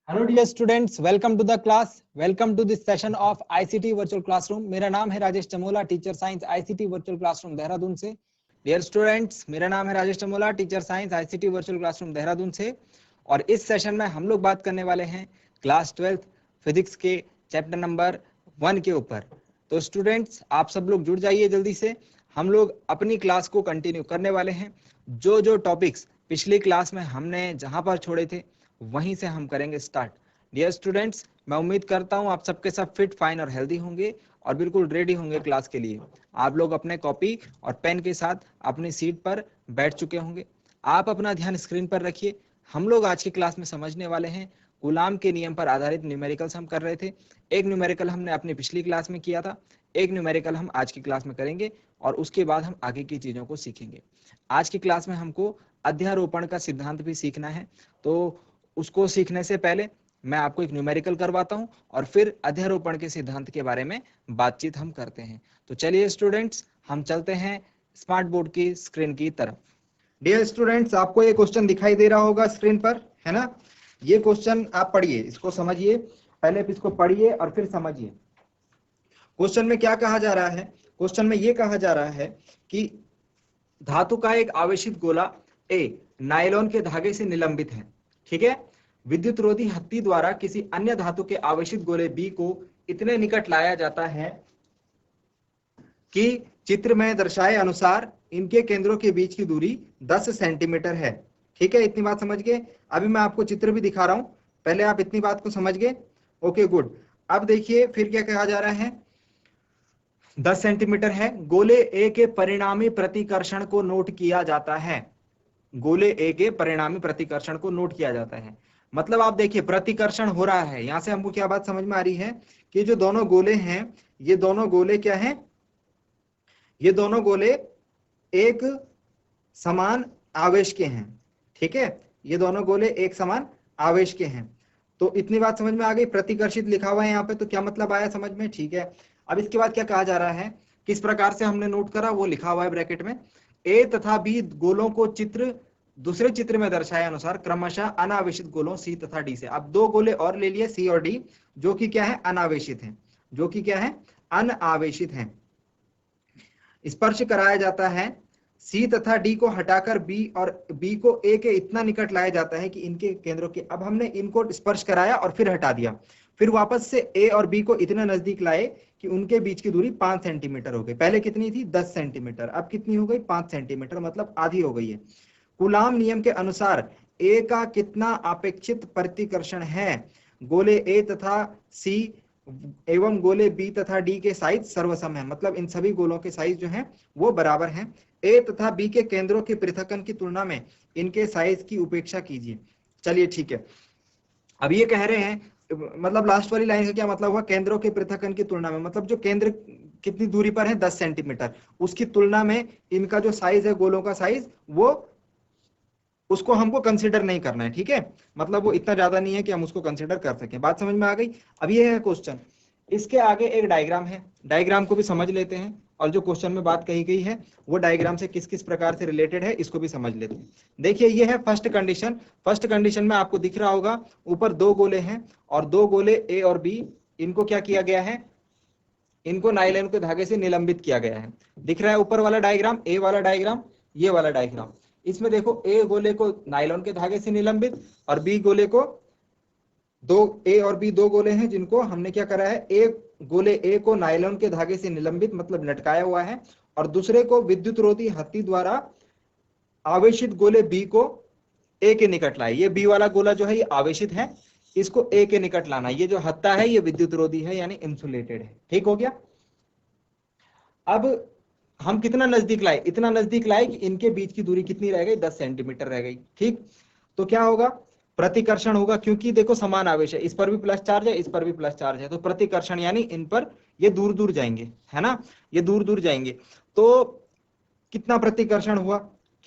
Hello dear students, welcome to the class. Welcome to this session of ICT virtual classroom. मेरा नाम है Rajesh Chamola, teacher science ICT virtual classroom Dehradun से। Dear students, मेरा नाम है Rajesh Chamola, teacher science ICT virtual classroom Dehradun से। और इस सेशन में हम लोग बात करने वाले हैं क्लास 12 फिजिक्स के चैप्टर नंबर 1 के ऊपर। तो स्टूडेंट्स, आप सब लोग जुड़ जाइए जल्दी से। हम लोग अपनी क्लास को कंटिन्यू करने वाले हैं। जो जो टॉपिक्स पिछली क्लास में हमने जहां पर छोड़े थे वहीं से हम करेंगे स्टार्ट। डियर स्टूडेंट्स, मैं उम्मीद करता हूं आप सबके सब फिट, फाइन और हेल्दी होंगे और बिल्कुल रेडी होंगे क्लास के लिए। आप लोग अपने कॉपी और पेन के साथ अपनी सीट पर बैठ चुके होंगे। आप अपना ध्यान स्क्रीन पर रखिए। हम लोग आज की क्लास में समझने वाले हैं कूलाम के नियम पर आधारित न्यूमेरिकल्स हम कर रहे थे। एक न्यूमेरिकल हमने अपनी पिछली क्लास में किया था, एक न्यूमेरिकल हम आज की क्लास में करेंगे और उसके बाद हम आगे की चीजों को सीखेंगे। आज की क्लास में हमको अध्यारोपण का सिद्धांत भी सीखना है। तो उसको सीखने से पहले मैं आपको एक न्यूमेरिकल करवाता हूं और फिर अध्यारोपण के सिद्धांत के बारे में बातचीत हम करते हैं। तो चलिए स्टूडेंट्स, हम चलते हैं स्मार्ट बोर्ड की स्क्रीन की तरफ। डियर स्टूडेंट्स, आपको ये क्वेश्चन दिखाई दे रहा होगा स्क्रीन पर, है ना? ये क्वेश्चन आप पढ़िए, इसको समझिए। पहले इसको पढ़िए और फिर समझिए। क्वेश्चन में क्या कहा जा रहा है? क्वेश्चन में ये कहा जा रहा है कि धातु का एक आवेशित गोला ए नायलॉन के धागे से निलंबित है, ठीक है। विद्युत रोधी हत्ती द्वारा किसी अन्य धातु के आवेशित गोले बी को इतने निकट लाया जाता है कि चित्र में दर्शाए अनुसार इनके केंद्रों के बीच की दूरी 10 सेंटीमीटर है, ठीक है। इतनी बात समझ गए? अभी मैं आपको चित्र भी दिखा रहा हूं, पहले आप इतनी बात को समझ गए। Okay, good. अब देखिए फिर क्या कहा जा रहा है। 10 सेंटीमीटर है। गोले ए के परिणामी प्रतिकर्षण को नोट किया जाता है। गोले ए के परिणामी प्रतिकर्षण को नोट किया जाता है। मतलब आप देखिए प्रतिकर्षण हो रहा है। यहां से हमको क्या बात समझ में आ रही है कि जो दोनों गोले हैं, ये दोनों गोले क्या हैं? ये दोनों गोले एक समान आवेश के हैं, ठीक है। ये दोनों गोले एक समान आवेश के हैं। तो इतनी बात समझ में आ गई। प्रतिकर्षित लिखा हुआ है यहाँ पे, तो क्या मतलब आया समझ में? ठीक है। अब इसके बाद क्या कहा जा रहा है, किस प्रकार से हमने नोट करा वो लिखा हुआ है ब्रैकेट में। ए तथा बी गोलों को दूसरे चित्र में दर्शाए अनुसार क्रमशः अनावेशित गोलों सी तथा डी से। अब दो गोले और ले लिए सी और डी, जो कि क्या है? अनावेशित हैं। जो कि क्या है? अनावेशित हैं। स्पर्श कराया जाता है। सी तथा डी को हटाकर बी और बी को ए के इतना निकट लाया जाता है कि इनके केंद्रों के, अब हमने इनको स्पर्श कराया और फिर हटा दिया, फिर वापस से ए और बी को इतना नजदीक लाए कि उनके बीच की दूरी 5 सेंटीमीटर हो गई। पहले कितनी थी? 10 सेंटीमीटर। अब कितनी हो गई? 5 सेंटीमीटर, मतलब आधी हो गई है। कूलाम नियम के अनुसार ए का कितना अपेक्षित प्रतिकर्षण है? गोले ए तथा सी एवं गोले बी तथा डी के साइज सर्वसम है। मतलब इन सभी गोलों के साइज जो हैं वो बराबर हैं। ए तथा बी के केंद्रों के पृथक्कन की तुलना में इनके साइज की उपेक्षा कीजिए। चलिए ठीक है। अब ये कह रहे हैं, मतलब लास्ट वाली लाइन का क्या मतलब हुआ? केंद्रों के पृथक्कन की तुलना में, मतलब जो केंद्र कितनी दूरी पर है? 10 सेंटीमीटर। उसकी तुलना में इनका जो साइज है, गोलों का साइज, वो उसको हमको कंसिडर नहीं करना है, ठीक है। मतलब वो इतना ज्यादा नहीं है कि हम उसको कंसिडर कर सकें। बात समझ में आ गई? अब ये है क्वेश्चन। इसके आगे एक डायग्राम है, डायग्राम को भी समझ लेते हैं और जो क्वेश्चन में बात कही गई है वो डायग्राम से किस किस प्रकार से रिलेटेड है इसको भी समझ लेते हैं। देखिए ये है फर्स्ट कंडीशन। फर्स्ट कंडीशन में आपको दिख रहा होगा ऊपर दो गोले हैं और दो गोले ए और बी, इनको क्या किया गया है? इनको नायलॉन के धागे से निलंबित किया गया है। दिख रहा है ऊपर वाला डायग्राम, ए वाला डायग्राम, ये वाला डायग्राम। इसमें देखो ए गोले को नायलॉन के धागे से निलंबित और बी गोले को, दो ए और बी दो गोले हैं जिनको हमने क्या करा है? एक गोले ए को नायलॉन के धागे से निलंबित मतलब लटकाया हुआ है और दूसरे को विद्युत रोधी हत्ती द्वारा आवेशित गोले बी को ए के निकट लाए। ये बी वाला गोला जो है ये आवेशित है, इसको ए के निकट लाना। ये जो हत्ता है ये विद्युत रोधी है, यानी इंसुलेटेड है। ठीक हो गया? अब हम कितना नजदीक लाए? इतना नजदीक लाए कि इनके बीच की दूरी कितनी रह गई? 10 सेंटीमीटर रह गई, ठीक। तो क्या होगा? प्रतिकर्षण होगा, क्योंकि देखो समान आवेश है, इस पर भी प्लस चार्ज है, इस पर भी प्लस चार्ज है, तो प्रतिकर्षण यानी इन पर ये दूर दूर जाएंगे, है ना, ये दूर दूर जाएंगे। तो कितना प्रतिकर्षण हुआ,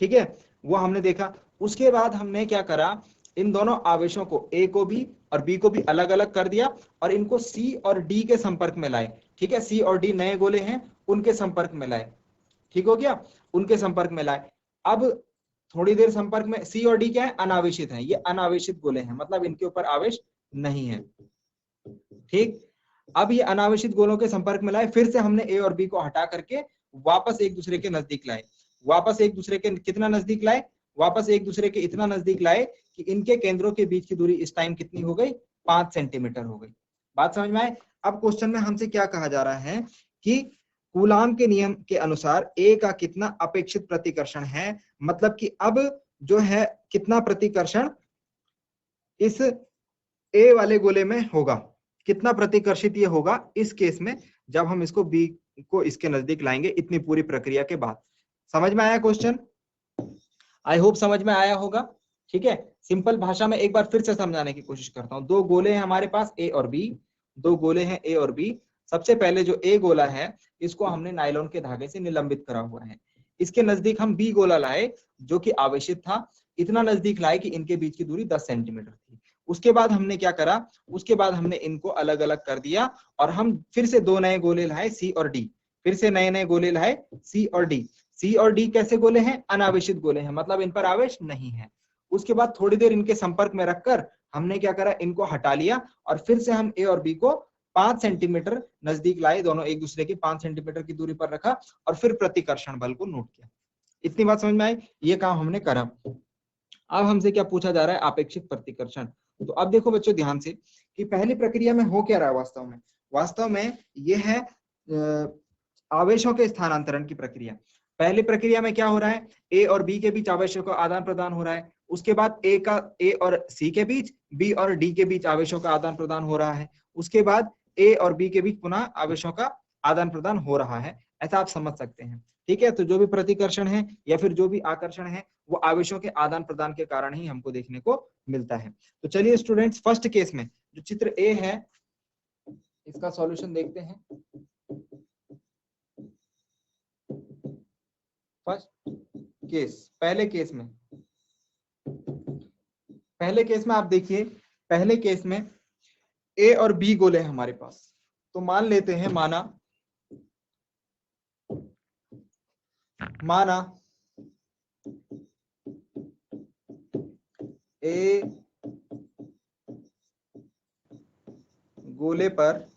ठीक है, वो हमने देखा। उसके बाद हमने क्या करा? इन दोनों आवेशों को, ए को भी और बी को भी अलग अलग कर दिया और इनको सी और डी के संपर्क में लाए, ठीक है। सी और डी नए गोले हैं, उनके संपर्क में लाए, ठीक हो गया, उनके संपर्क में लाए। अब थोड़ी देर संपर्क में, सी और डी क्या है? अनावेशित हैं, ये अनावेशित गोले हैं, मतलब इनके ऊपर आवेश नहीं है। ठीक, अब ये अनावेशित गोलों के संपर्क में लाए, फिर से हमने ए और बी को हटा करके वापस एक दूसरे के नजदीक लाए, वापस एक दूसरे के कितना नजदीक लाए, वापस एक दूसरे के इतना नजदीक लाए कि इनके केंद्रों के बीच की दूरी इस टाइम कितनी हो गई, 5 सेंटीमीटर हो गई। बात समझ में आए? अब क्वेश्चन में हमसे क्या कहा जा रहा है कि कूलाम के नियम के अनुसार ए का कितना अपेक्षित प्रतिकर्षण है, मतलब कि अब जो है कितना प्रतिकर्षण इस ए वाले गोले में होगा, कितना प्रतिकर्षित ये होगा इस केस में जब हम इसको बी को इसके नजदीक लाएंगे इतनी पूरी प्रक्रिया के बाद। समझ में आया क्वेश्चन? आई होप समझ में आया होगा। ठीक है, सिंपल भाषा में एक बार फिर से समझाने की कोशिश करता हूं। दो गोले हैं हमारे पास ए और बी, दो गोले हैं ए और बी। सबसे पहले जो ए गोला है इसको हमने नायलॉन के धागे से निलंबित करा हुआ है, इसके नजदीक हम बी गोला लाए जो कि आवेशित था, इतना नजदीक लाए कि इनके बीच की दूरी 10 सेंटीमीटर थी। उसके बाद हमने क्या करा, उसके बाद हमने इनको अलग अलग कर दिया और हम फिर से दो नए गोले लाए सी और डी, फिर से नए नए गोले लाए सी और डी। सी और डी कैसे गोले हैं? अनावेशित गोले हैं, मतलब इन पर आवेश नहीं है। उसके बाद थोड़ी देर इनके संपर्क में रखकर हमने क्या करा, इनको हटा लिया और फिर से हम ए और बी को 5 सेंटीमीटर नजदीक लाए, दोनों एक दूसरे की 5 सेंटीमीटर की दूरी पर रखा और फिर प्रतिकर्षण बल को नोट किया। इतनी बात समझ में आई? ये काम हमने करा। अब हमसे क्या पूछा जा रहा है? आपेक्षिक प्रतिकर्षण। तो अब देखो बच्चों ध्यान से कि पहली प्रक्रिया में हो क्या रहा है वास्तव में। वास्तव में यह है आवेशों के स्थानांतरण की प्रक्रिया। पहली प्रक्रिया में क्या हो रहा है, ए और बी के बीच आवेशों का आदान प्रदान हो रहा है। उसके बाद ए और सी के बीच, बी और डी के बीच आवेशों का आदान प्रदान हो रहा है। उसके बाद ए और बी के बीच पुनः आवेशों का आदान प्रदान हो रहा है, ऐसा आप समझ सकते हैं। ठीक है, तो जो भी प्रतिकर्षण है या फिर जो भी आकर्षण है वो आवेशों के आदान प्रदान के कारण ही हमको देखने को मिलता है। तो चलिए स्टूडेंट्स, फर्स्ट केस में जो चित्र ए है इसका सॉल्यूशन देखते हैं। फर्स्ट केस, पहले केस में आप देखिए, पहले केस में ए और बी गोले हैं हमारे पास। तो मान लेते हैं, माना ए गोले पर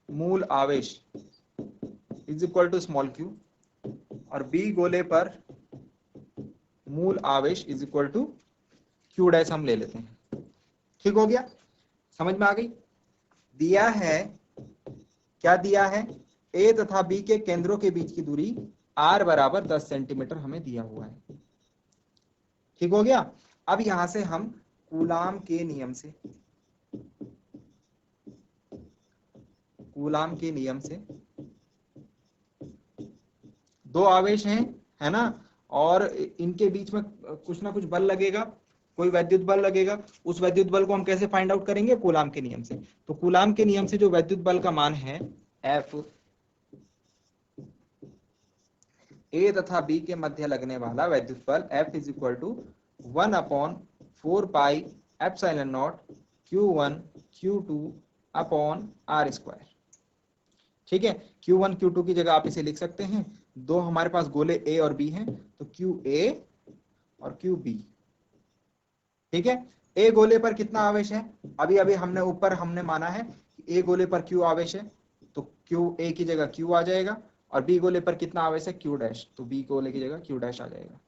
मूल आवेश is equal to small Q और बी गोले पर मूल आवेश is equal to Q dash हम ले लेते हैं। ठीक हो गया, समझ में आ गई? दिया है, क्या दिया है, ए तथा बी के केंद्रों के बीच की दूरी r बराबर 10 सेंटीमीटर हमें दिया हुआ है। ठीक हो गया। अब यहां से हम कूलाम के नियम से दो आवेश हैं, है ना, और इनके बीच में कुछ ना कुछ बल लगेगा, कोई वैद्युत बल लगेगा। उस वैद्युत बल को हम कैसे फाइंड आउट करेंगे? कूलाम के नियम से। तो कूलाम के नियम से जो वैद्युत बल का मान है F, ए तथा बी के मध्य लगने वाला वैद्युत बल F is equal to 1/4 pi epsilon naught Q1 Q2 upon R square. ठीक है, Q1 Q2 की जगह आप इसे लिख सकते हैं, दो हमारे पास गोले A और B हैं, तो QA और QB। ठीक है, A गोले पर कितना आवेश है? अभी अभी हमने माना है कि A गोले पर Q आवेश है, तो QA की जगह Q आ जाएगा, और B गोले पर कितना आवेश है? Q डैश, तो B गोले की जगह Q डैश आ जाएगा।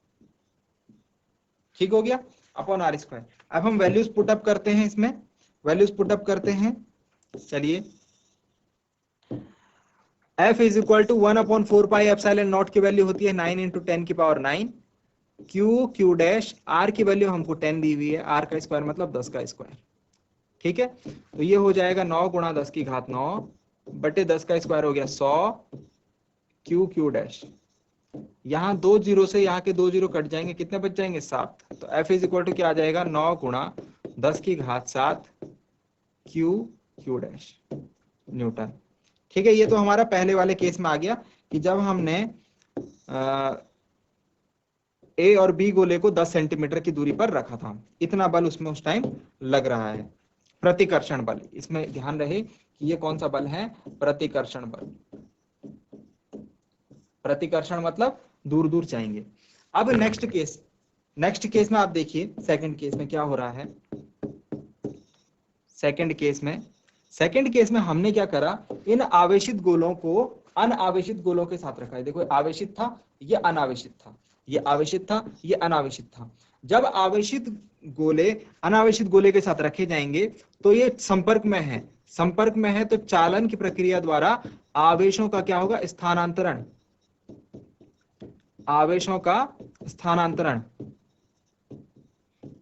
ठीक हो गया, अपॉन R स्क्वायर। अब हम वैल्यूज पुटअप करते हैं, इसमें वैल्यूज पुटअप करते हैं। चलिए, F is equal to 1/4 pi epsilon naught की वैल्यू होती है 9 × 10 की पावर 9। Q डैश, R की वैल्यू हमको 10 दी हुई है, R का स्क्वायर मतलब 10 का स्क्वायर। ठीक है, तो ये हो जाएगा 9 × 10 की घात 9 बटे 10 का स्क्वायर हो गया 100 Q डैश। यहाँ 2 जीरो से यहाँ के 2 जीरो कट जाएंगे, कितने बच जाएंगे? 7। तो F इज इक्वल टू क्या आ जाएगा? 9 × 10 की घात 7 Q डैश न्यूटन। ठीक है, ये तो हमारा पहले वाले केस में आ गया कि जब हमने ए और बी गोले को 10 सेंटीमीटर की दूरी पर रखा था, इतना बल उसमें उस टाइम लग रहा है, प्रतिकर्षण बल। इसमें ध्यान रहे कि ये कौन सा बल है? प्रतिकर्षण बल। प्रतिकर्षण मतलब दूर दूर जाएंगे। अब नेक्स्ट केस, नेक्स्ट केस में आप देखिए, सेकंड केस में क्या हो रहा है। सेकंड केस में हमने क्या करा, इन आवेशित गोलों को अनावेशित गोलों के साथ रखा है। देखो आवेशित था, ये अनावेशित था, ये आवेशित था, ये अनावेशित था। जब आवेशित गोले अनावेशित गोले के साथ रखे जाएंगे तो ये संपर्क में है, तो चालन की प्रक्रिया द्वारा आवेशों का क्या होगा, स्थानांतरण, आवेशों का स्थानांतरण।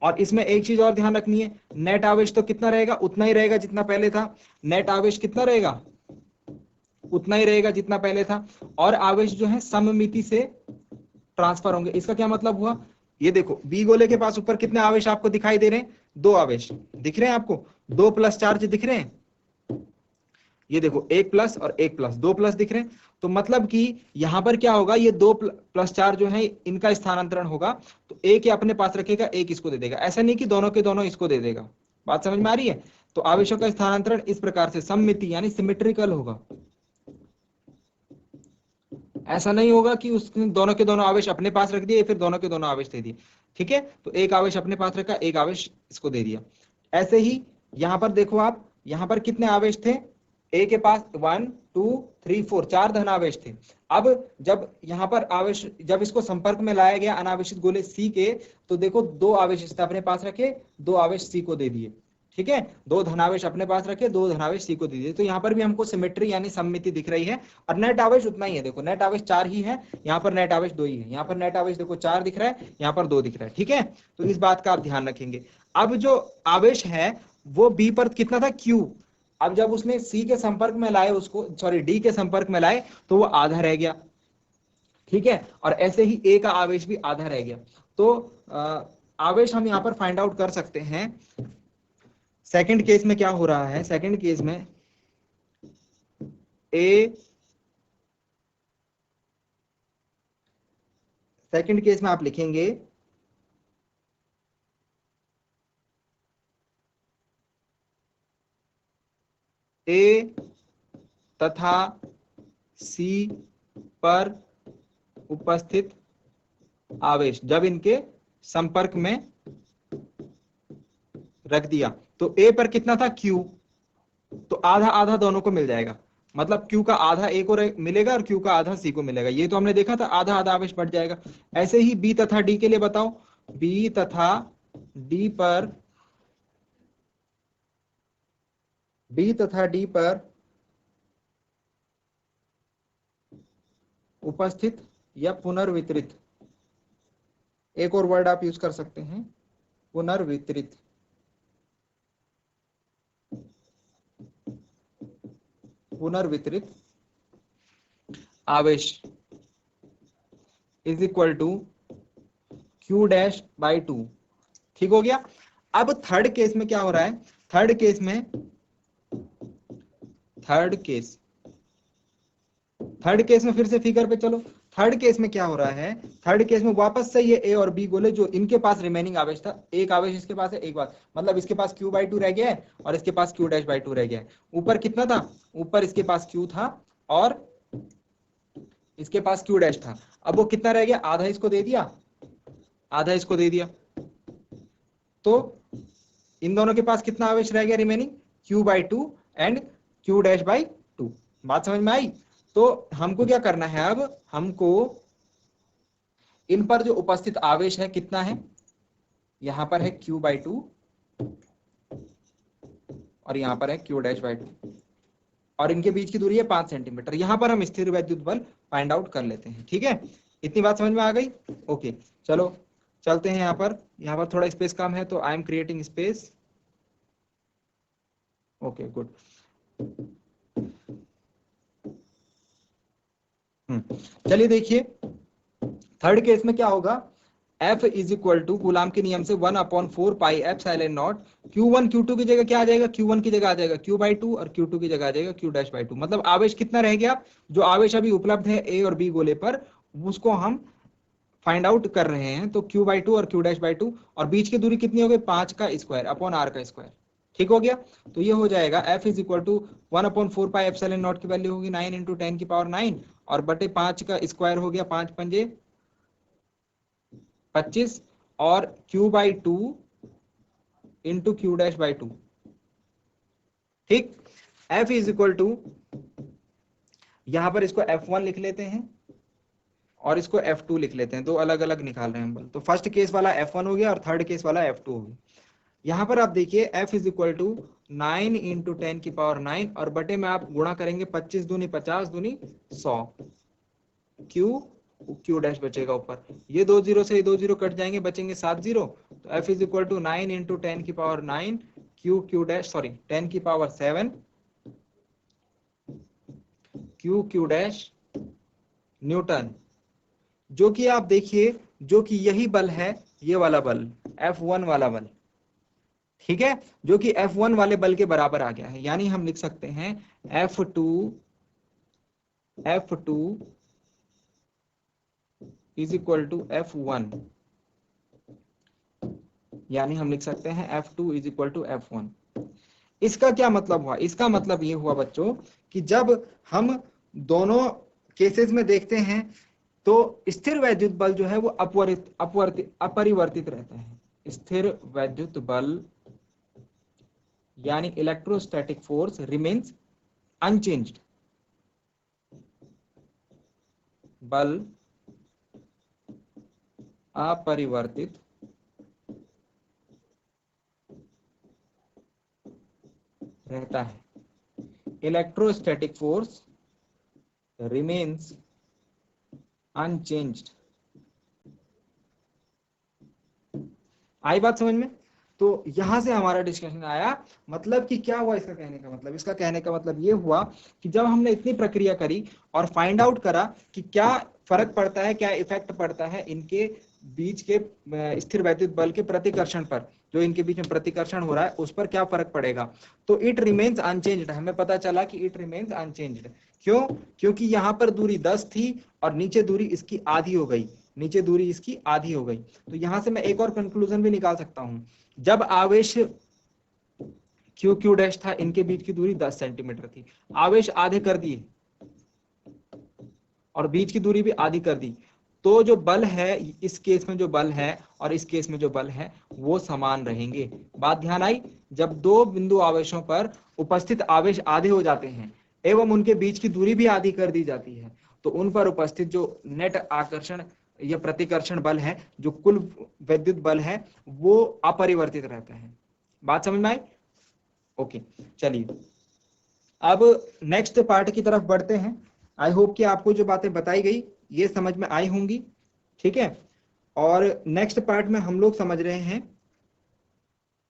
और इसमें एक चीज और ध्यान रखनी है, नेट आवेश तो कितना रहेगा, उतना ही रहेगा जितना पहले था। नेट आवेश कितना रहेगा, उतना ही रहेगा जितना पहले था। और आवेश जो है सममिति से ट्रांसफर होंगे। इसका क्या मतलब हुआ, ये देखो बी गोले के पास ऊपर कितने आवेश आपको दिखाई दे रहे हैं, 2 आवेश दिख रहे हैं आपको, 2 प्लस चार्ज दिख रहे हैं। ये देखो 1 प्लस और 1 प्लस, 2 प्लस दिख रहे हैं। तो मतलब कि यहां पर क्या होगा, ये 2 प्लस चार्ज जो है इनका स्थानांतरण होगा। तो एक ये अपने पास रखेगा, एक इसको दे देगा। ऐसा नहीं कि दोनों के दोनों इसको दे देगा। बात समझ में आ रही है। तो आवेशों का स्थानांतरण इस प्रकार से सममिति यानी सिमेट्रिकल होगा। ऐसा नहीं होगा कि उसने दोनों के दोनों आवेश अपने पास रख दिए फिर दोनों के दोनों आवेश दे दिए। ठीक है, तो एक आवेश अपने पास रखा, एक आवेश इसको दे दिया। ऐसे ही यहां पर देखो आप, यहां पर कितने आवेश थे, ए के पास 1 2 3 4 4 धन आवेश थे। अब जब यहां पर आवेश, जब इसको संपर्क में लाया गया अनावेशित गोले सी के, तो देखो 2 आवेश अपने पास रखे, 2 आवेश सी को दे दिए। ठीक है, 2 धनावेश अपने पास रखे, 2 धनावेश सी को दे दिए। तो यहाँ पर भी हमको सिमेट्री यानी सममिति दिख रही है। और नेट आवेश उतना ही है, देखो नेट आवेश 4 ही है, यहाँ पर नेट आवेश 2 ही है। यहाँ पर नेट आवेश देखो 4 दिख रहा है, यहाँ पर 2 दिख रहा है। ठीक है, तो इस बात का आप ध्यान रखेंगे। अब जो आवेश है वो बी पर कितना था, Q। अब जब उसने सी के संपर्क में लाए, उसको सॉरी डी के संपर्क में लाए, तो वो आधा रह गया। ठीक है, और ऐसे ही ए का आवेश भी आधा रह गया। तो आवेश हम यहाँ पर फाइंड आउट कर सकते हैं। सेकंड केस में क्या हो रहा है, सेकंड केस में सेकंड केस में आप लिखेंगे ए तथा सी पर उपस्थित आवेश जब इनके संपर्क में रख दिया, तो ए पर कितना था, Q। तो आधा आधा दोनों को मिल जाएगा, मतलब Q का आधा ए को मिलेगा और Q का आधा सी को मिलेगा। ये तो हमने देखा था, आधा आधा आवेश बढ़ जाएगा। ऐसे ही बी तथा डी के लिए बताओ, बी तथा डी पर उपस्थित या पुनर्वितरित, एक और वर्ड आप यूज कर सकते हैं, पुनर्वितरित आवेश is equal to Q dash by 2। ठीक हो गया। अब थर्ड केस में क्या हो रहा है, थर्ड केस में फिर से फिगर पे चलो। थर्ड केस में क्या हो रहा है, थर्ड केस में वापस से ये ए और बी गोले जो इनके पास रिमेनिंग आवेश था, एक आवेश इसके पास है, एक बात मतलब इसके पास Q बाई 2 रह गया है और इसके पास Q डैश बाई 2 रह गया है। ऊपर कितना था, ऊपर इसके पास Q था और इसके पास Q डैश था। अब वो कितना रह गया, आधा इसको दे दिया, आधा इसको दे दिया। तो इन दोनों के पास कितना आवेश रह गया remaining, Q by 2 and Q dash by 2। बात समझ में आई। तो हमको क्या करना है, अब हमको इन पर जो उपस्थित आवेश है कितना है, यहां पर है Q बाई 2 और यहां पर है Q डैश बाई 2 और इनके बीच की दूरी है 5 सेंटीमीटर। यहां पर हम स्थिर वैद्युत बल फाइंड आउट कर लेते हैं। ठीक है, इतनी बात समझ में आ गई। ओके चलो चलते हैं। यहाँ पर थोड़ा स्पेस कम है तो I am creating space. Okay good. चलिए देखिए थर्ड केस में क्या होगा, F is equal to Coulomb के नियम से 1/4 pi epsilon naught Q1 Q2 की जगह क्या आ जाएगा, Q1 की जगह आ जाएगा Q बाई 2 और Q2 की जगह आ जाएगा Q डैश बाई 2। मतलब आवेश कितना रह गया, जो आवेश अभी उपलब्ध है A और B गोले पर, उसको हम फाइंड आउट कर रहे हैं। तो Q बाई 2 और Q डैश बाई 2 और बीच की दूरी कितनी हो गई, 5 का स्क्वायर अपॉन R का स्क्वायर। ठीक हो गया। तो ये हो जाएगा F is equal to 1/4 pi epsilon naught की वैल्यू होगी 9 इंटू 10 की पावर 9 और बटे 5 का स्क्वायर हो गया 5 पंजे 25 और q/2 इंटू q'/2। ठीक, F इज इक्वल टू, यहां पर इसको F1 लिख लेते हैं और इसको F2 लिख लेते हैं, दो अलग अलग निकाल रहे हैं बल। तो फर्स्ट केस वाला F1 हो गया और थर्ड केस वाला F2 हो गया। यहाँ पर आप देखिए F is equal to 9 into 10⁹ और बटे में आप गुणा करेंगे 25 दूनी 50 दूनी 100, Q डैश बचेगा ऊपर, ये 2 जीरो से 2 जीरो कट जाएंगे, बचेंगे 7 जीरो। तो F is equal to 9 into 10⁹ Q dash, sorry 10⁷ Q dash newton, जो कि आप देखिए जो कि यही बल है, ये वाला बल F1 वाला बल, ठीक है, जो कि F1 वाले बल के बराबर आ गया है। यानी हम लिख सकते हैं F2 is equal to F1, यानी हम लिख सकते हैं F2 is equal to F1। इसका क्या मतलब हुआ? इसका मतलब ये हुआ बच्चों कि जब हम दोनों केसेस में देखते हैं तो स्थिर वैद्युत बल जो है वो अपरिवर्तित रहता है। स्थिर वैद्युत बल यानी इलेक्ट्रोस्टैटिक फोर्स रिमेन्स अनचेंज्ड, बल अपरिवर्तित रहता है। Electrostatic force remains unchanged. आई बात समझ में? तो यहां से हमारा डिस्कशन आया, मतलब कि क्या हुआ इसका कहने का मतलब? इसका कहने का मतलब ये हुआ कि जब हमने इतनी प्रक्रिया करी और फाइंड आउट करा कि क्या फर्क पड़ता है, क्या इफेक्ट पड़ता है इनके बीच के स्थिर वैद्युत बल के प्रतिकर्षण पर, जो इनके बीच में प्रतिकर्षण हो रहा है उस पर क्या फर्क पड़ेगा, तो इट रिमेन्स अनचेंज्ड। हमें पता चला कि इट रिमेन्स अनचेंज्ड। क्यों? क्योंकि यहाँ पर दूरी 10 थी और नीचे दूरी इसकी आधी हो गई, नीचे दूरी इसकी आधी हो गई। तो यहां से मैं एक और कंक्लूजन भी निकाल सकता हूं, जब आवेश Q डैश था, इनके बीच की दूरी 10 सेंटीमीटर थी, आवेश आधे कर दिए और बीच की दूरी भी आधी कर दी, तो जो बल है, इस केस में जो बल है और इस केस में जो बल है वो समान रहेंगे। बात ध्यान आई? जब दो बिंदु आवेशों पर उपस्थित आवेश आधे हो जाते हैं एवं उनके बीच की दूरी भी आधी कर दी जाती है, तो उन पर उपस्थित जो नेट आकर्षण या प्रतिकर्षण बल है, जो कुल वैद्युत बल है, वो अपरिवर्तित रहता है। बात समझ में आई? ओके, चलिए अब नेक्स्ट पार्ट की तरफ बढ़ते हैं। आई होप कि आपको जो बातें बताई गई ये समझ में आई होंगी, ठीक है। और नेक्स्ट पार्ट में हम लोग समझ रहे हैं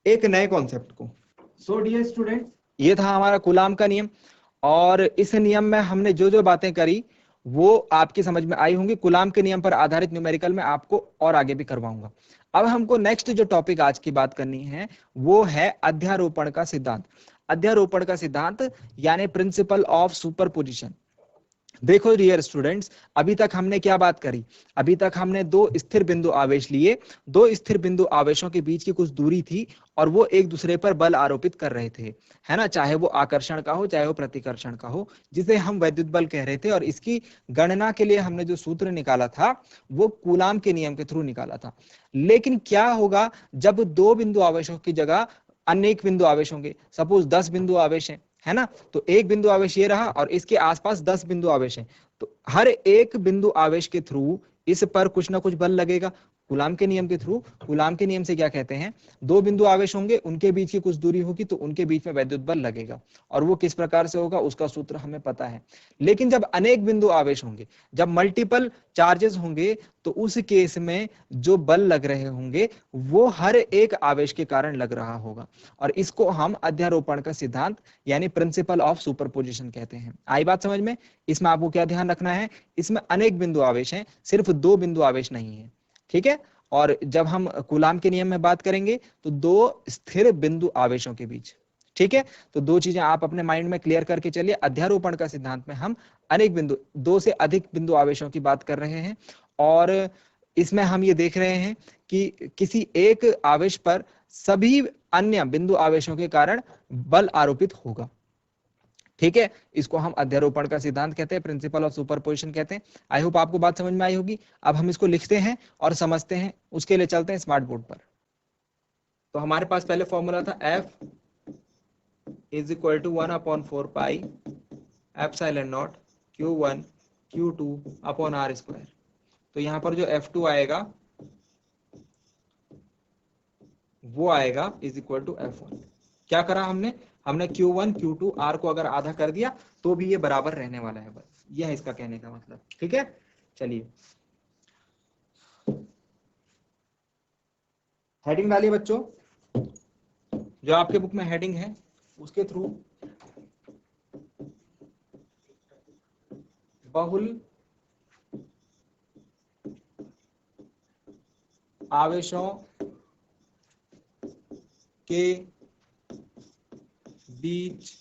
एक नए कॉन्सेप्ट को। सो डियर स्टूडेंट, ये था हमारा कूलाम का नियम, और इस नियम में हमने जो जो बातें करी वो आपकी समझ में आई होंगी। कूलाम के नियम पर आधारित न्यूमेरिकल में आपको और आगे भी करवाऊंगा। अब हमको नेक्स्ट जो टॉपिक आज की बात करनी है वो है अध्यारोपण का सिद्धांत। अध्यारोपण का सिद्धांत यानी प्रिंसिपल ऑफ सुपरपोजिशन। देखो डियर स्टूडेंट्स, अभी तक हमने क्या बात करी? अभी तक हमने दो स्थिर बिंदु आवेश लिए, दो स्थिर बिंदु आवेशों के बीच की कुछ दूरी थी और वो एक दूसरे पर बल आरोपित कर रहे थे, है ना, चाहे वो आकर्षण का हो चाहे वो प्रतिकर्षण का हो, जिसे हम वैद्युत बल कह रहे थे। और इसकी गणना के लिए हमने जो सूत्र निकाला था वो कूलाम के नियम के थ्रू निकाला था। लेकिन क्या होगा जब दो बिंदु आवेशों की जगह अनेक बिंदु आवेश होंगे? सपोज 10 बिंदु आवेश है ना, तो एक बिंदु आवेश ये रहा और इसके आसपास 10 बिंदु आवेश हैं, तो हर एक बिंदु आवेश के थ्रू इस पर कुछ ना कुछ बल लगेगा कूलाम के नियम के थ्रू। कूलाम के नियम से क्या कहते हैं, दो बिंदु आवेश होंगे, उनके बीच की कुछ दूरी होगी तो उनके बीच में वैद्युत बल लगेगा, और वो किस प्रकार से होगा उसका सूत्र हमें पता है। लेकिन जब अनेक बिंदु आवेश होंगे, जब मल्टीपल चार्जेस होंगे, तो उस केस में जो बल लग रहे होंगे वो हर एक आवेश के कारण लग रहा होगा, और इसको हम अध्यारोपण का सिद्धांत यानी प्रिंसिपल ऑफ सुपरपोजिशन कहते हैं। आई बात समझ में? इसमें आपको क्या ध्यान रखना है, इसमें अनेक बिंदु आवेश हैं, सिर्फ दो बिंदु आवेश नहीं है, ठीक है। और जब हम कूलाम के नियम में बात करेंगे तो दो स्थिर बिंदु आवेशों के बीच, ठीक है। तो दो चीजें आप अपने माइंड में क्लियर करके चलिए। अध्यारोपण का सिद्धांत में हम अनेक बिंदु, दो से अधिक बिंदु आवेशों की बात कर रहे हैं, और इसमें हम ये देख रहे हैं कि किसी एक आवेश पर सभी अन्य बिंदु आवेशों के कारण बल आरोपित होगा। ठीक है, इसको हम अध्यारोपण का सिद्धांत कहते हैं, प्रिंसिपल ऑफ सुपरपोजिशन कहते हैं। आई होप आपको बात समझ में आई होगी। अब हम इसको लिखते हैं और समझते हैं, उसके लिए चलते हैं स्मार्ट बोर्ड पर। तो हमारे पास पहले फॉर्मूला था F is equal to 1/4 pi epsilon naught Q1 Q2 upon R square. तो यहाँ पर जो F2 आएगा वो आएगा इज इक्वल टू F1। क्या करा हमने Q1 Q2 R को अगर आधा कर दिया तो भी ये बराबर रहने वाला है, बस यह है इसका कहने का मतलब। ठीक है, चलिए हेडिंग डालिए बच्चों, जो आपके बुक में हेडिंग है उसके थ्रू बहुल आवेशों के बीच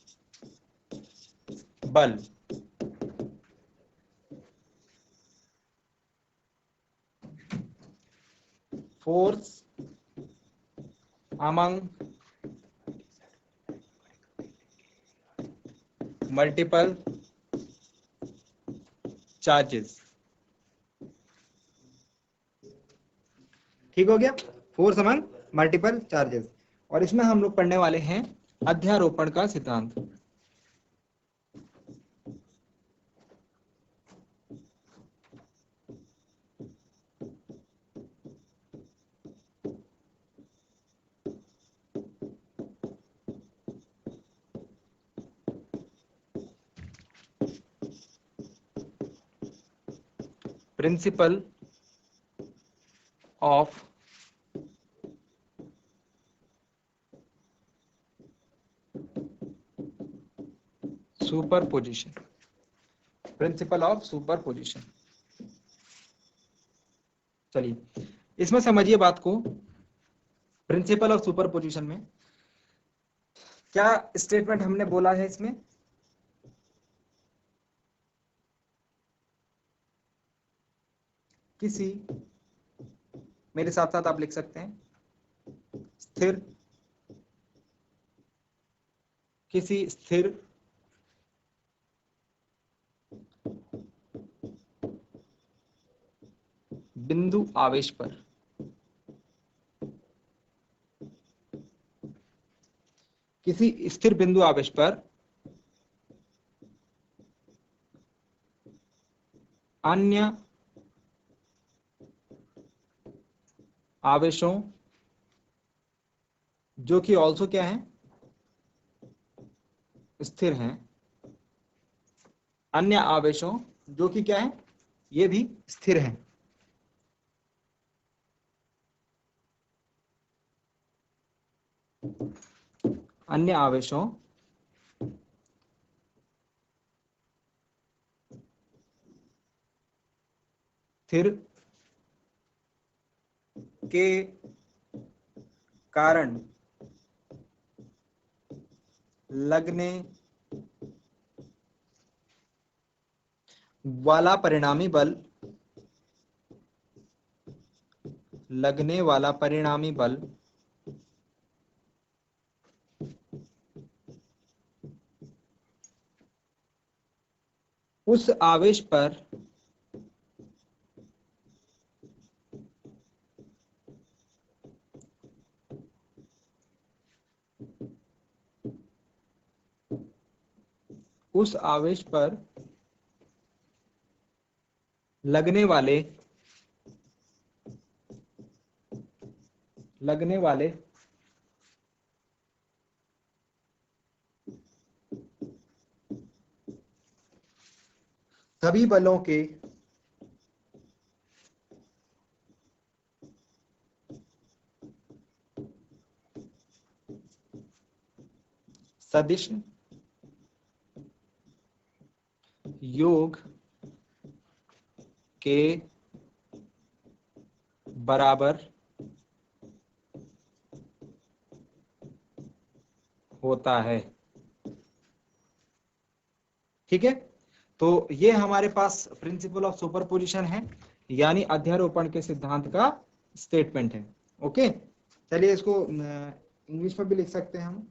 बल फोर्स among multiple charges। ठीक हो गया, फोर्स अमंग मल्टीपल चार्जेस। और इसमें हम लोग पढ़ने वाले हैं अध्यारोपण का सिद्धांत। Principle of superposition, principle of superposition. चलिए इसमें समझिए बात को। प्रिंसिपल ऑफ सुपरपोजिशन में क्या स्टेटमेंट हमने बोला है इसमें, किसी, मेरे साथ साथ आप लिख सकते हैं, स्थिर, किसी स्थिर बिंदु आवेश पर किसी स्थिर बिंदु आवेश पर अन्य आवेशों जो कि ऑल्सो क्या है, स्थिर हैं, अन्य आवेशों जो कि क्या है, ये भी स्थिर हैं, अन्य आवेशों स्थिर के कारण लगने वाला परिणामी बल, लगने वाला परिणामी बल उस आवेश पर उस आवेश पर लगने वाले सभी बलों के सदिश योग के बराबर होता है। ठीक है, तो ये हमारे पास प्रिंसिपल ऑफ सुपरपोजिशन है, यानी अध्यारोपण के सिद्धांत का स्टेटमेंट है। ओके, चलिए इसको इंग्लिश में भी लिख सकते हैं हम।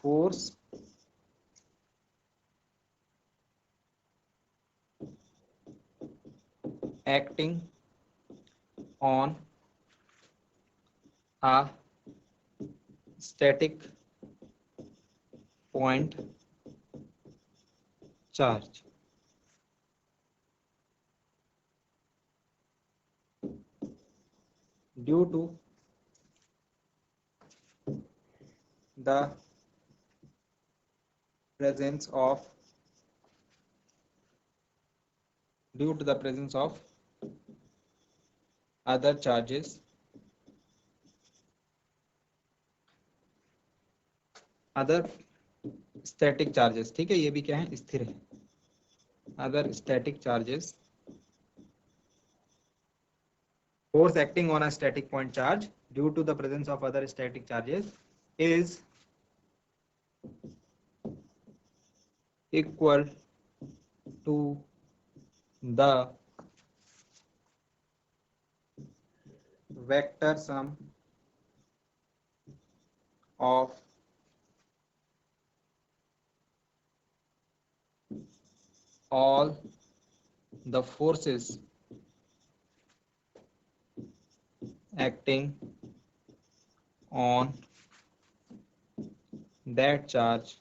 force acting on a static point charge. Due to the presence of other charges, other static charges, ठीक है, ये भी क्या है, स्थिर है, other static charges, force acting on a static point charge due to the presence of other static charges is equal to the vector sum of all the forces acting on that charge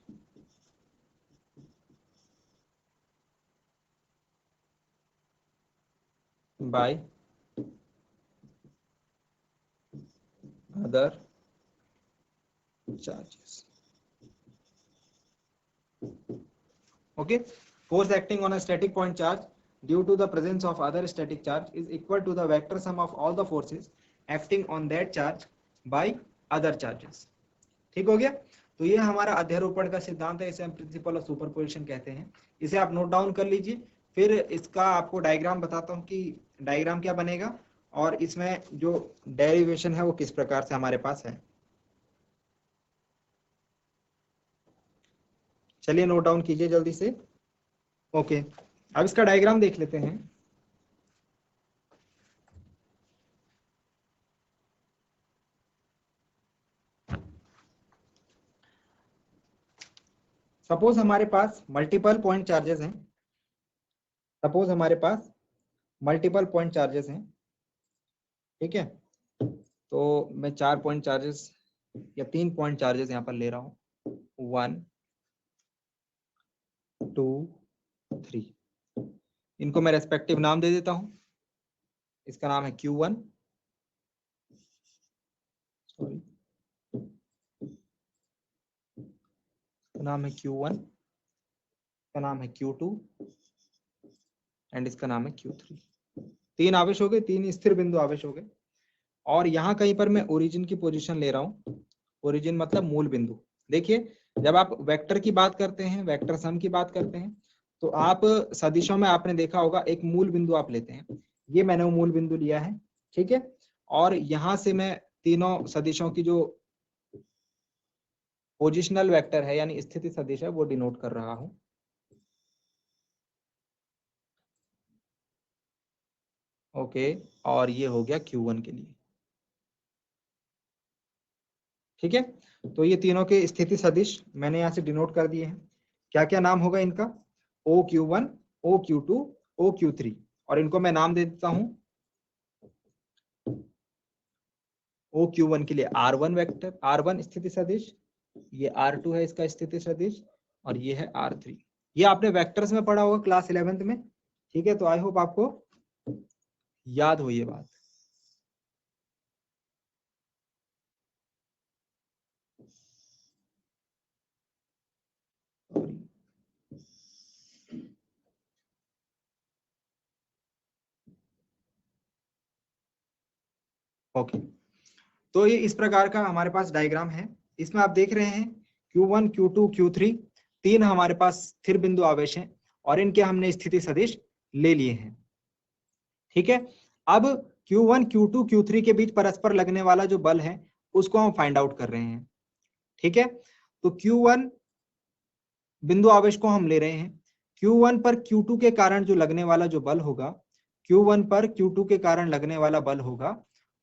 by other charges. Okay, force acting on a static point charge due to the presence of other static charge is equal to the vector sum of all the forces acting on that charge by other charges. ठीक हो गया। तो ये हमारा अध्यारोपण का सिद्धांत है, इसे हम प्रिंसिपल ऑफ सुपरपोजिशन कहते हैं। इसे आप नोट डाउन कर लीजिए, फिर इसका आपको डायग्राम बताता हूं कि डायग्राम क्या बनेगा और इसमें जो डेरिवेशन है वो किस प्रकार से हमारे पास है। चलिए नोट डाउन कीजिए जल्दी से। ओके, अब इसका डायग्राम देख लेते हैं। सपोज हमारे पास मल्टीपल पॉइंट चार्जेस हैं, सपोज हमारे पास मल्टीपल पॉइंट चार्जेस हैं, ठीक है। तो मैं 4 पॉइंट चार्जेस या 3 पॉइंट चार्जेस यहां पर ले रहा हूं, 1 2 3। इनको मैं रेस्पेक्टिव नाम दे देता हूं। इसका नाम है Q1, सॉरी, इसका नाम है Q1, इसका नाम है Q2 एंड इसका नाम है Q3। 3 आवेश हो गए, 3 स्थिर बिंदु आवेश हो गए। और यहाँ कहीं पर मैं ओरिजिन की पोजीशन ले रहा हूँ। ओरिजिन मतलब मूल बिंदु। देखिए, जब आप वेक्टर की बात करते हैं, वेक्टर सम की बात करते हैं, तो आप सदिशों में आपने देखा होगा एक मूल बिंदु आप लेते हैं। ये मैंने वो मूल बिंदु लिया है, ठीक है। और यहां से मैं तीनों सदिशों की जो पोजिशनल वेक्टर है यानी स्थिति सदिश है वो डिनोट कर रहा हूं। ओके, और ये हो गया Q1 के लिए, ठीक है। तो ये तीनों के स्थिति सदिश मैंने यहां से डिनोट कर दिए हैं। क्या क्या नाम होगा इनका? OQ1, OQ2, OQ3, और इनको मैं नाम दे देता हूं। OQ1 के लिए R1 वेक्टर, R1 स्थिति सदिश, ये R2 है इसका स्थिति सदिश, और ये है R3। ये आपने वेक्टर्स में पढ़ा होगा क्लास 11th में, ठीक है। तो आई होप आपको याद हो ये बात। ओके, तो ये इस प्रकार का हमारे पास डायग्राम है। इसमें आप देख रहे हैं Q1, Q2, Q3 तीन हमारे पास स्थिर बिंदु आवेश हैं और इनके हमने स्थिति सदिश ले लिए हैं, ठीक है। अब Q1, Q2, Q3 के बीच परस्पर लगने वाला जो बल है उसको हम फाइंड आउट कर रहे हैं, ठीक है। तो Q1 बिंदु आवेश को हम ले रहे हैं। Q1 पर Q2 के कारण जो लगने वाला जो बल होगा, Q1 पर Q2 के कारण लगने वाला बल होगा,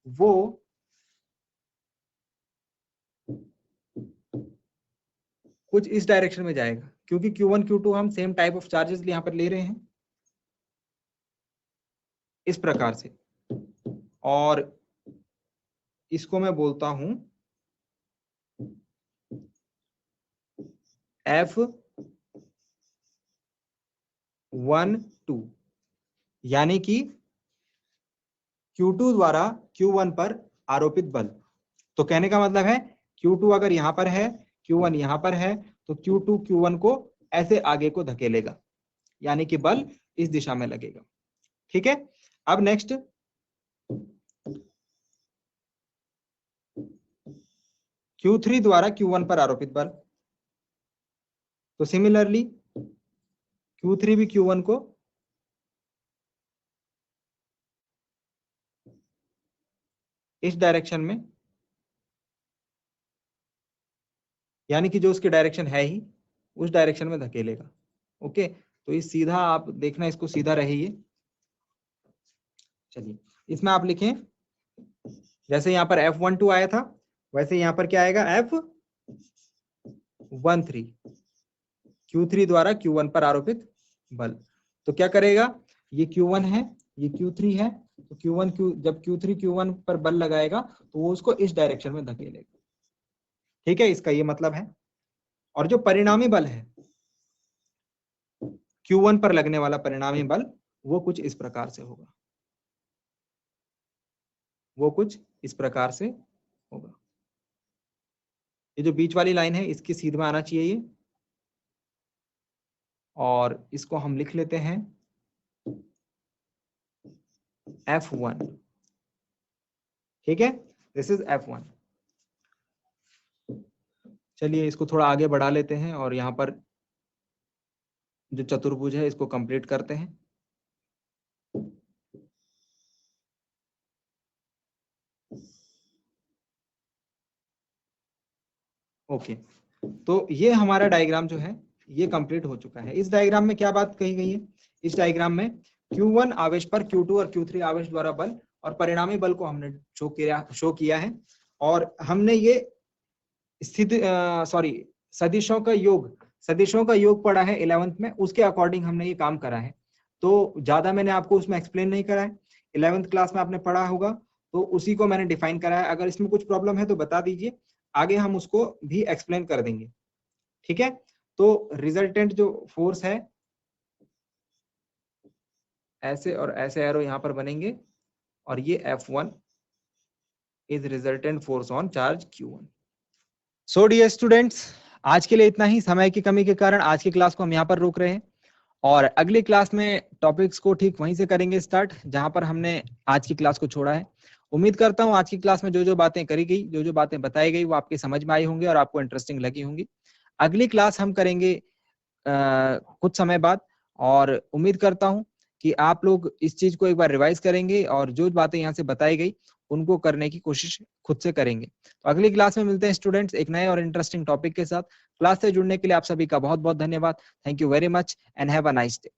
वो कुछ इस डायरेक्शन में जाएगा, क्योंकि Q1 Q2 हम सेम टाइप ऑफ चार्जेस यहाँ पर ले रहे हैं इस प्रकार से, और इसको मैं बोलता हूं F12, यानी कि Q2 द्वारा Q1 पर आरोपित बल। तो कहने का मतलब है Q2 अगर यहां पर है, Q1 यहां पर है, तो Q2 Q1 को ऐसे आगे को धकेलेगा, यानी कि बल इस दिशा में लगेगा। ठीक है, अब नेक्स्ट Q3 द्वारा Q1 पर आरोपित बल। तो सिमिलरली Q3 भी Q1 को इस डायरेक्शन में, यानी कि जो उसकी डायरेक्शन है ही उस डायरेक्शन में धकेलेगा। ओके, तो ये सीधा आप देखना, इसको सीधा रहे ये। चलिए, इसमें आप लिखें जैसे यहाँ पर F12 आया था, वैसे यहाँ पर क्या आएगा, F13, Q3 द्वारा Q1 पर आरोपित बल। तो क्या करेगा, ये Q1 है, ये Q3 है, तो जब Q3 Q1 पर बल लगाएगा तो वो उसको इस डायरेक्शन में धकेलेगा। ठीक है, इसका ये मतलब है। और जो परिणामी बल है Q1 पर लगने वाला परिणामी बल, वो कुछ इस प्रकार से होगा, वो कुछ इस प्रकार से होगा। ये जो बीच वाली लाइन है इसकी सीध में आना चाहिए ये, और इसको हम लिख लेते हैं F1। ठीक है, दिस इज F1। चलिए इसको थोड़ा आगे बढ़ा लेते हैं और यहाँ पर जो चतुर्भुज है इसको कंप्लीट करते हैं। ओके, तो ये हमारा डायग्राम जो है ये कंप्लीट हो चुका है। इस डायग्राम में क्या बात कही गई है, इस डायग्राम में Q1 आवेश पर Q2 और Q3 आवेश द्वारा बल और परिणामी बल को हमने शो किया है, और हमने ये सदिशों का योग पढ़ा है 11th में, उसके अकॉर्डिंग हमने ये काम करा है। तो ज्यादा मैंने आपको उसमें एक्सप्लेन नहीं करा है, 11th क्लास में आपने पढ़ा होगा, तो उसी को मैंने डिफाइन करा है। अगर इसमें कुछ प्रॉब्लम है तो बता दीजिए, आगे हम उसको भी एक्सप्लेन कर देंगे। ठीक है, तो रिजल्टेंट जो फोर्स है, ऐसे और ऐसे एरो यहां पर बनेंगे, और ये F1 is resultant force on charge Q1। So dear students, आज के लिए इतना ही। समय की कमी के कारण आज की क्लास को हम यहाँ पर रोक रहे हैं, और अगली क्लास में टॉपिक्स को ठीक वहीं से करेंगे स्टार्ट जहां पर हमने आज की क्लास को छोड़ा है। उम्मीद करता हूं आज की क्लास में जो जो बातें करी गई, जो जो बातें बताई गई, वो आपके समझ में आई होंगी और आपको इंटरेस्टिंग लगी होंगी। अगली क्लास हम करेंगे कुछ समय बाद, और उम्मीद करता हूं कि आप लोग इस चीज को एक बार रिवाइज करेंगे और जो बातें यहाँ से बताई गई उनको करने की कोशिश खुद से करेंगे। तो अगली क्लास में मिलते हैं स्टूडेंट्स एक नए और इंटरेस्टिंग टॉपिक के साथ। क्लास से जुड़ने के लिए आप सभी का बहुत बहुत धन्यवाद। Thank you very much and have a nice day.